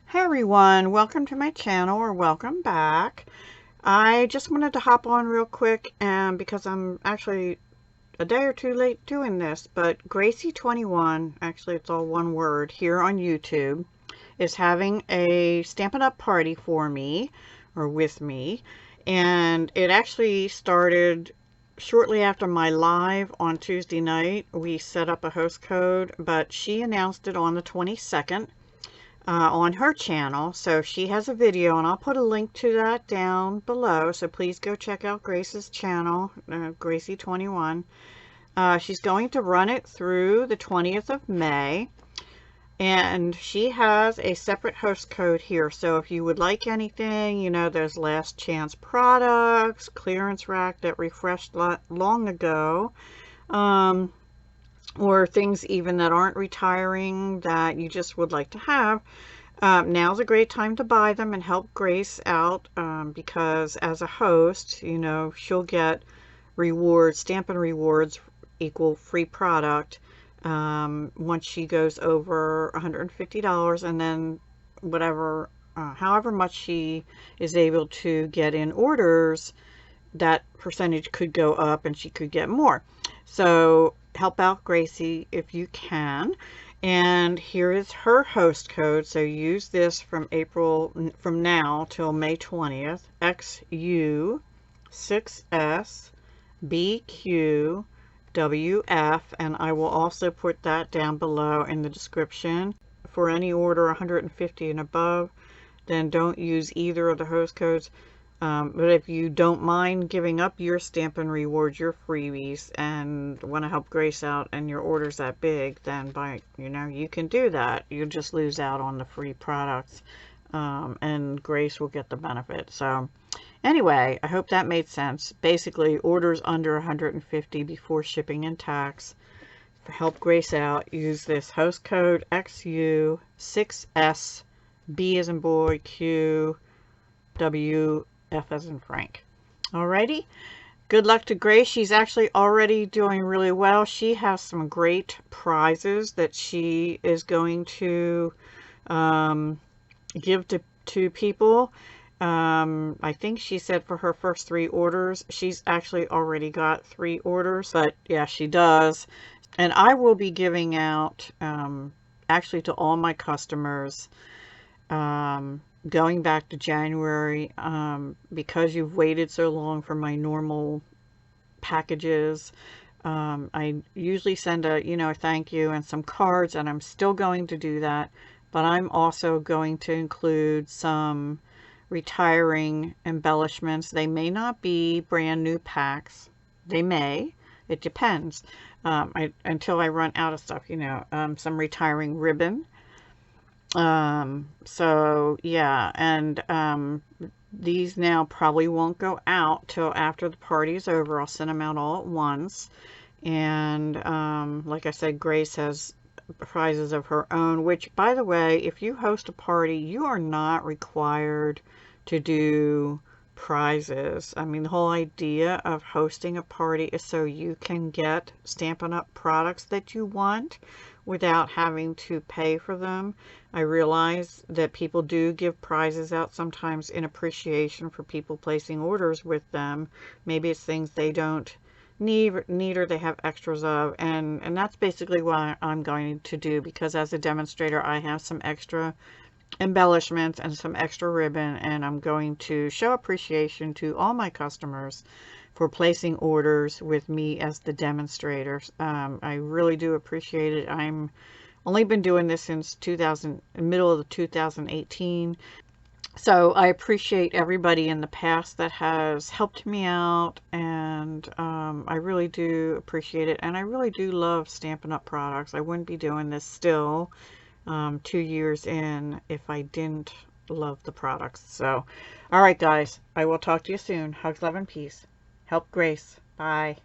Hey everyone, welcome to my channel, or welcome back. I just wanted to hop on real quick and because I'm actually a day or two late doing this, but Gracie21, actually it's all one word, here on YouTube is having a Stampin' Up party for me, or with me, and it actually started shortly after my live on Tuesday night. We set up a host code, but she announced it on the 22nd. On her channel, so she has a video, and I'll put a link to that down below, so please go check out Grace's channel, Gracie21. She's going to run it through the 20th of May, and she has a separate host code here, so if you would like anything, you know, there's last chance products, clearance rack that refreshed long ago, or things even that aren't retiring that you just would like to have, now's a great time to buy them and help Grace out, because as a host, you know, she'll get rewards, Stampin' rewards equal free product once she goes over $150, and then whatever, however much she is able to get in orders, that percentage could go up and she could get more. So help out Gracie if you can. And here is her host code. So use this from now till May 20th. XU6SBQWF, and I will also put that down below in the description. For any order 150 and above, then don't use either of the host codes. But if you don't mind giving up your Stampin' rewards, your freebies, and want to help Grace out, and your order's that big, then you can do that. You'll just lose out on the free products, and Grace will get the benefit. So anyway, I hope that made sense. Basically, orders under 150 before shipping and tax. To help Grace out, use this host code XU6SB as in boy, QW, F as in Frank. Alrighty, good luck to Grace. She's actually already doing really well. She has some great prizes that she is going to give to people. I think she said for her first 3 orders, she's actually already got 3 orders, but yeah, she does. And I will be giving out, actually to all my customers, going back to January, because you've waited so long for my normal packages. I usually send a thank you and some cards, and I'm still going to do that, but I'm also going to include some retiring embellishments. They may not be brand new packs, they may, it depends, until I run out of stuff, some retiring ribbon. So yeah, and these now probably won't go out till after the party's over. I'll send them out all at once. And like I said, Grace has prizes of her own, which, by the way, if you host a party, you are not required to do prizes. I mean, the whole idea of hosting a party is so you can get Stampin' Up products that you want without having to pay for them. I realize that people do give prizes out sometimes in appreciation for people placing orders with them. Maybe it's things they don't need or they have extras of, and that's basically what I'm going to do, because as a demonstrator I have some extra embellishments and some extra ribbon, and I'm going to show appreciation to all my customers for placing orders with me as the demonstrator. I really do appreciate it. I'm only been doing this since middle of 2018. So I appreciate everybody in the past that has helped me out, and I really do appreciate it. And I really do love Stampin' Up products. I wouldn't be doing this still 2 years in if I didn't love the products. So, all right, guys, I will talk to you soon. Hugs, love, and peace. Help Grace. Bye.